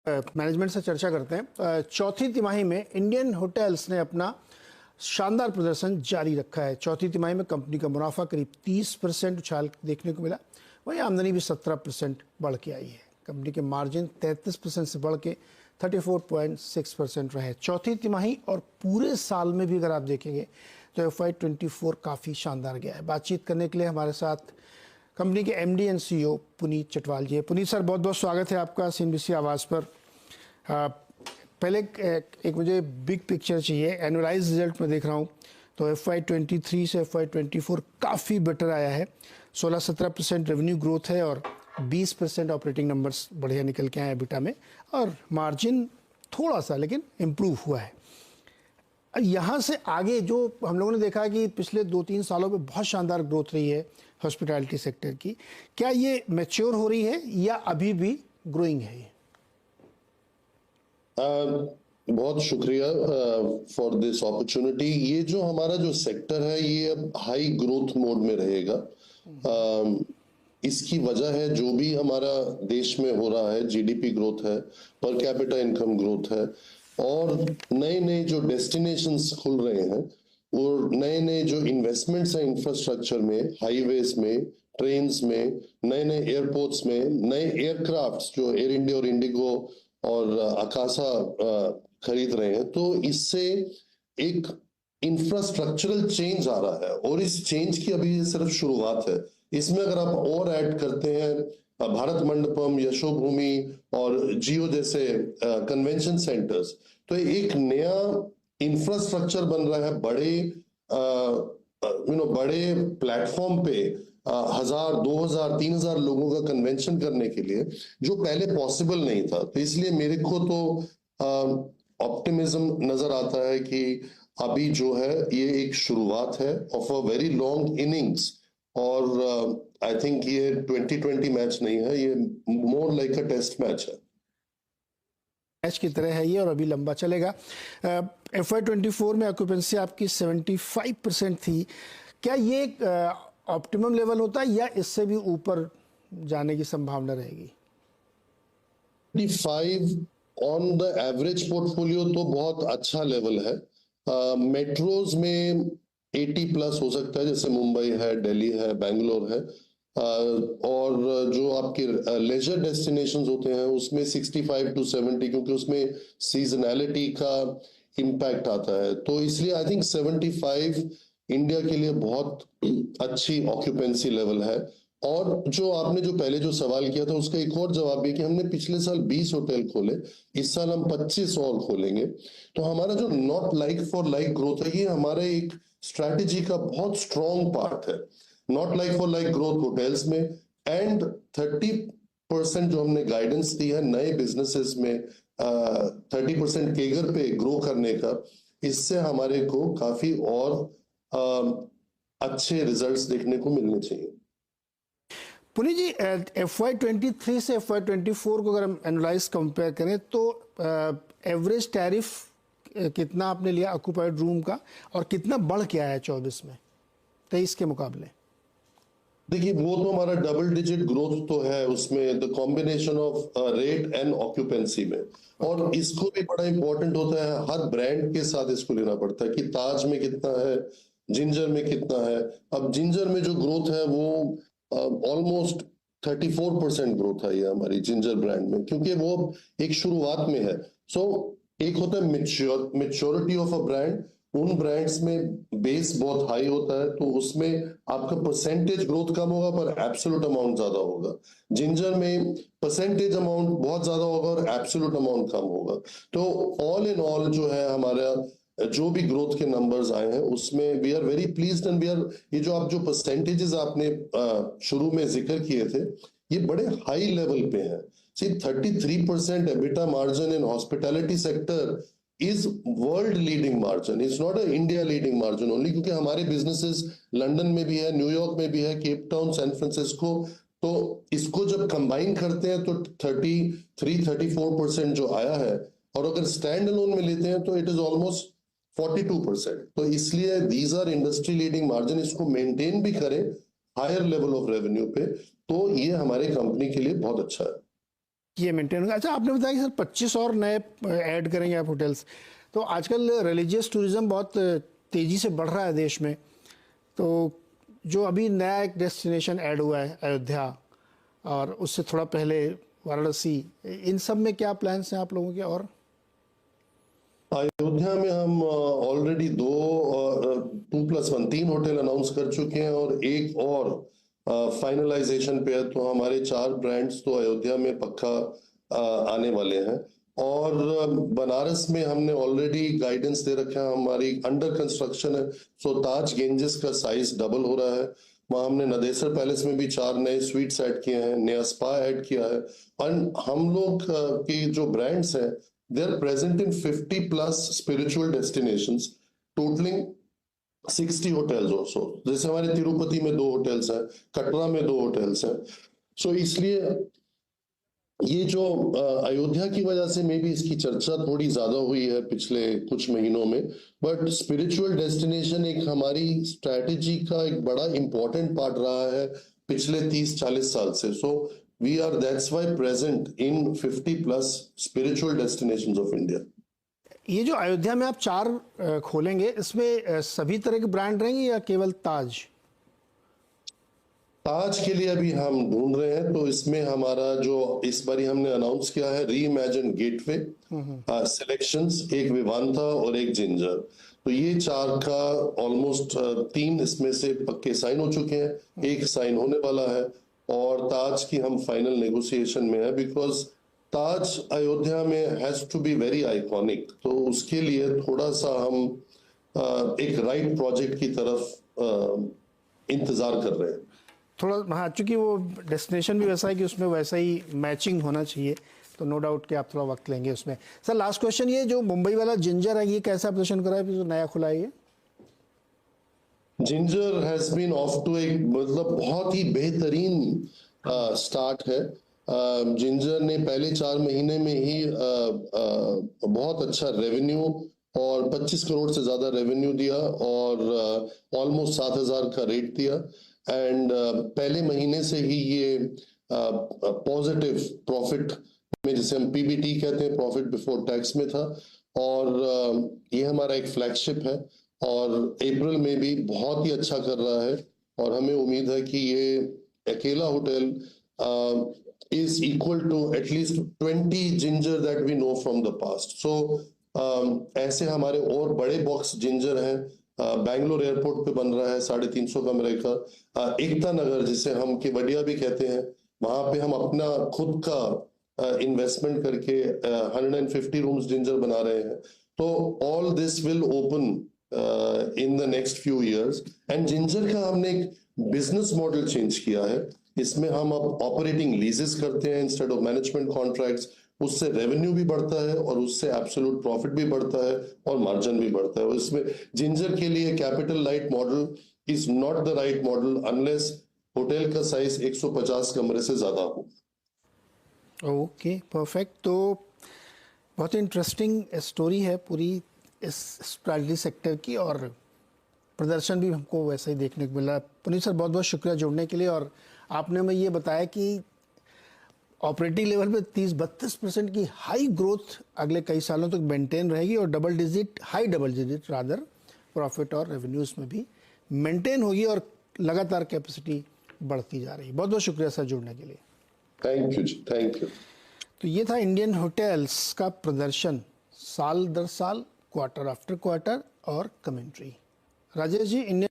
Management से चर्चा करते हैं। चौथी तिमाही में इंडियन होटल्स ने अपना शानदार प्रदर्शन जारी रखा है। चौथी तिमाही में कंपनी का मुनाफा करीब 30% उछाल देखने को मिला, वहीं आमदनी भी 17% बढ़ के आई है। कंपनी के मार्जिन 33% से बढ़ के 34.6% रहे। चौथी तिमाही और पूरे साल में भी अगर आप देखेंगे तो FY24 काफ़ी शानदार गया है। बातचीत करने के लिए हमारे साथ कंपनी के MD and CEO Puneet Chatwal ji है। पुनीत सर, बहुत बहुत स्वागत है आपका CNBC आवाज़ पर। पहले एक मुझे बिग पिक्चर चाहिए। एनुअलाइज रिजल्ट में देख रहा हूँ तो FY23 से FY24 काफ़ी बेटर आया है। 16-17% रेवेन्यू ग्रोथ है और 20% ऑपरेटिंग नंबर्स बढ़िया निकल के आए EBITDA में, और मार्जिन थोड़ा सा लेकिन इम्प्रूव हुआ है। यहाँ से आगे जो हम लोगों ने देखा है कि पिछले 2-3 सालों में बहुत शानदार ग्रोथ रही है हॉस्पिटैलिटी सेक्टर की, क्या ये मैच्योर हो रही है या अभी भी ग्रोइंग है? बहुत शुक्रिया फॉर दिस अपॉर्चुनिटी। ये जो हमारा जो सेक्टर है ये अब हाई ग्रोथ मोड में रहेगा। इसकी वजह है जो भी हमारा देश में हो रहा है, GDP ग्रोथ है, पर कैपिटा इनकम ग्रोथ है, और नए नए जो डेस्टिनेशंस खुल रहे हैं और नए नए जो इन्वेस्टमेंट्स हैं इंफ्रास्ट्रक्चर में, हाईवेज में, ट्रेन्स में, नए नए एयरपोर्ट्स में, नए एयरक्राफ्ट्स जो एयर इंडिया और इंडिगो और आकाशा खरीद रहे हैं, तो इससे एक इंफ्रास्ट्रक्चरल चेंज आ रहा है और इस चेंज की अभी सिर्फ शुरुआत है। इसमें अगर आप और ऐड करते हैं भारत मंडपम, यशोभूमि और जियो जैसे कन्वेंशन सेंटर्स, तो एक नया इंफ्रास्ट्रक्चर बन रहा है बड़े बड़े प्लेटफॉर्म पे 1000, 2000, 3000 लोगों का कन्वेंशन करने के लिए, जो पहले पॉसिबल नहीं था। तो इसलिए मेरे को तो ऑप्टिमिज्म नजर आता है कि अभी जो है ये एक शुरुआत है of a very long innings, और आई थिंक ये 2020 मैच नहीं है, ये more like a test match है। मैच की तरह है ये और अभी लंबा चलेगा। FY24 में ऑक्यूपेंसी आपकी 75% थी। क्या ये ऑप्टिमम लेवल होता है या इससे भी ऊपर जाने की संभावना रहेगी? 25 ऑन द एवरेज पोर्टफोलियो तो बहुत अच्छा लेवल है। मेट्रोज में 80 प्लस हो सकता है, जैसे मुंबई है, दिल्ली है, बेंगलोर है, और जो आपके लेजर डेस्टिनेशंस होते हैं उसमें 65 to 70, क्योंकि उसमें सीजनैलिटी का इम्पैक्ट आता है। तो इसलिए आई थिंक 75 इंडिया के लिए बहुत अच्छी ऑक्यूपेंसी लेवल है। और जो आपने जो पहले जो सवाल किया था उसका एक और जवाब है कि हमने पिछले साल 20 होटल खोले, इस साल हम 25 और खोलेंगे। तो हमारा जो not like for like growth है, ये हमारे एक स्ट्रैटेजी का बहुत स्ट्रॉन्ग पार्ट है। Not like for like growth hotels में, एंड 30% जो हमने गाइडेंस दी है नए बिजनेसेस में 30% केगर पे ग्रो करने का, इससे हमारे को काफी और अच्छे रिजल्ट्स देखने को मिलने चाहिए। पुनीत जी, FY23 से FY24 को अगर हम एनालाइज कंपेयर करें तो एवरेज टैरिफ कितना आपने लिया ऑक्यूपाइड रूम का, और कितना बढ़ के आया है 24 में 23 के मुकाबले? देखिए, वो तो हमारा डबल डिजिट ग्रोथ तो है उसमें, the combination of rate and occupancy में। और इसको भी बड़ा इंपॉर्टेंट होता है, हर ब्रांड के साथ इसको लेना पड़ता है कि ताज में कितना है, जिंजर में कितना है। अब जिंजर में जो ग्रोथ है वो ऑलमोस्ट 34% ग्रोथ है ये हमारी जिंजर ब्रांड में, क्योंकि वो एक शुरुआत में है। सो एक होता है मेच्योरिटी ऑफ अ ब्रांड, उन ब्रांड्स में बेस बहुत हाई होता है तो उसमें आपका परसेंटेज ग्रोथ कम होगा पर एब्सोल्यूट अमाउंट ज्यादा होगा। जिंजर में परसेंटेज अमाउंट बहुत ज्यादा होगा और एब्सोल्यूट अमाउंट कम होगा। तो ऑल इन ऑल जो है हमारा जो भी ग्रोथ के नंबर्स आए हैं उसमें we are very pleased, and we are, ये जो आप जो परसेंटेजेस आपने शुरू में जिक्र किए थे, ये बड़े हाई लेवल पे हैं। See, 33% EBITDA margin in hospitality sector is world leading margin. It's not a India leading margin only, क्योंकि हमारे businesses लंदन में भी है, न्यूयॉर्क में भी है, केप टाउन, सैन फ्रांसिस्को। तो इसको जब कंबाइन करते हैं तो 33-34% जो आया है, और अगर स्टैंड अलोन में लेते हैं तो इट इज ऑलमोस्ट 42%। तो इसलिए these our industry leading margin. इसको मेंटेन भी करें हायर लेवल ऑफ रेवेन्यू पे तो ये हमारे कंपनी के लिए बहुत अच्छा है। ये मेंटेन होगा। अच्छा, आपने बताया कि सर 25 और नए ऐड करेंगे आप होटल्स। तो आजकल रिलीजियस टूरिज्म बहुत तेज़ी से बढ़ रहा है देश में, तो जो अभी नया एक डेस्टिनेशन ऐड हुआ है अयोध्या, और उससे थोड़ा पहले वाराणसी, इन सब में क्या प्लान्स हैं आप लोगों के? और अयोध्या में हम ऑलरेडी 2+1 3 होटल अनाउंस कर चुके हैं और एक और फाइनलाइजेशन पे है, तो हमारे 4 ब्रांड्स तो अयोध्या में पक्का आने वाले हैं। और बनारस में हमने ऑलरेडी गाइडेंस दे रखा है, हमारी अंडर कंस्ट्रक्शन है। सो ताज गेंजेस का साइज डबल हो रहा है। वहाँ हमने नदेसर पैलेस में भी 4 नए स्वीट्स ऐड किए हैं, नया स्पा ऐड किया है। और हम लोग की जो ब्रांड्स हैं, they are present in 50+ spiritual destinations, totaling 60 hotels also। जैसे हमारे तिरुपति में 2 होटल्स हैं, कटरा में 2 होटल्स हैं। सो इसलिए ये जो अयोध्या की वजह से मे बी इसकी चर्चा थोड़ी ज्यादा हुई है पिछले कुछ महीनों में, बट स्पिरिचुअल डेस्टिनेशन एक हमारी स्ट्रैटेजी का एक बड़ा इंपॉर्टेंट पार्ट रहा है पिछले 30-40 साल से। So we are that's why present in 50+ spiritual destinations of India. ये जो अयोध्या में आप 4 खोलेंगे, इसमें सभी तरह के ब्रांड रहेंगे या केवल ताज? ताज के लिए अभी हम ढूंढ रहे हैं, तो इसमें हमारा जो इस बारी हमने अनाउंस किया है, री इमेजिन गेटवे सिलेक्शंस, एक विवांता और एक जिंजर। तो ये 4 का ऑलमोस्ट 3 इसमें से पक्के साइन हो चुके हैं, एक साइन होने वाला है। और ताज की हम फाइनल नेगोशिएशन में है, बिकॉज ताज अयोध्या में has to be very iconic. तो उसके लिए थोड़ा सा हम एक राइट प्रोजेक्ट की तरफ इंतजार कर रहे हैं। थोड़ा, हाँ, चूंकि वो डेस्टिनेशन भी वैसा है कि उसमें वैसा ही मैचिंग होना चाहिए, तो नो डाउट कि आप थोड़ा वक्त लेंगे उसमें। सर, लास्ट क्वेश्चन, ये जो मुंबई वाला जिंजर है, ये कैसा प्रदर्शन कर रहा है जो नया खुला है ये? Ginger has been off to एक मतलब बहुत ही बेहतरीन स्टार्ट है। जिंजर ने पहले 4 महीने में ही बहुत अच्छा रेवेन्यू और 25 करोड़ से ज्यादा रेवेन्यू दिया और ऑलमोस्ट 7,000 का रेट दिया। एंड पहले महीने से ही ये पॉजिटिव प्रॉफिट में, जिसे हम पीबीटी कहते हैं, प्रॉफिट बिफोर टैक्स में था। और ये हमारा एक फ्लैगशिप है और अप्रैल में भी बहुत ही अच्छा कर रहा है। और हमें उम्मीद है कि ये अकेला hotel is equal to at least 20 Ginger that we know from the past. So ऐसे हमारे और बड़े बॉक्स जिंजर हैं। बैंगलोर एयरपोर्ट पे बन रहा है 350 कमरे का एकता नगर, जिसे हम केवड़िया भी कहते हैं, वहां पे हम अपना खुद का इन्वेस्टमेंट करके 150 रूम्स जिंजर बना रहे हैं। तो all this will open in the next few years. And ginger का हमने एक बिजनेस मॉडल चेंज किया है। इसमें हम अब ऑपरेटिंग लीजेस करते हैं इंस्टेड ऑफ मैनेजमेंट कॉन्ट्रैक्ट्स। उससे रेवेन्यू भी बढ़ता है और उससे एब्सोल्यूट प्रॉफिट भी बढ़ता है और मार्जिन भी बढ़ता है। और इसमें जिंजर के लिए capital light model is not the right model unless hotel का साइज 150 कमरे से ज्यादा हो। Okay, perfect. तो बहुत इंटरेस्टिंग स्टोरी है पूरी इस स्ट्रैटेजी सेक्टर की, और प्रदर्शन भी हमको वैसा ही देखने को मिला। पुनीत सर, बहुत बहुत शुक्रिया जुड़ने के लिए। और आपने हमें ये बताया कि ऑपरेटिंग लेवल पे 30-32% की हाई ग्रोथ अगले कई सालों तक मेंटेन रहेगी, और high double digit rather profit और रेवेन्यूज में भी मेंटेन होगी, और लगातार कैपेसिटी बढ़ती जा रही है। बहुत बहुत शुक्रिया सर जुड़ने के लिए। Thank you ji, thank you. तो ये था इंडियन होटल्स का प्रदर्शन साल दर साल, क्वार्टर आफ्टर क्वार्टर, और कमेंट्री। राजेश जी, इंडियन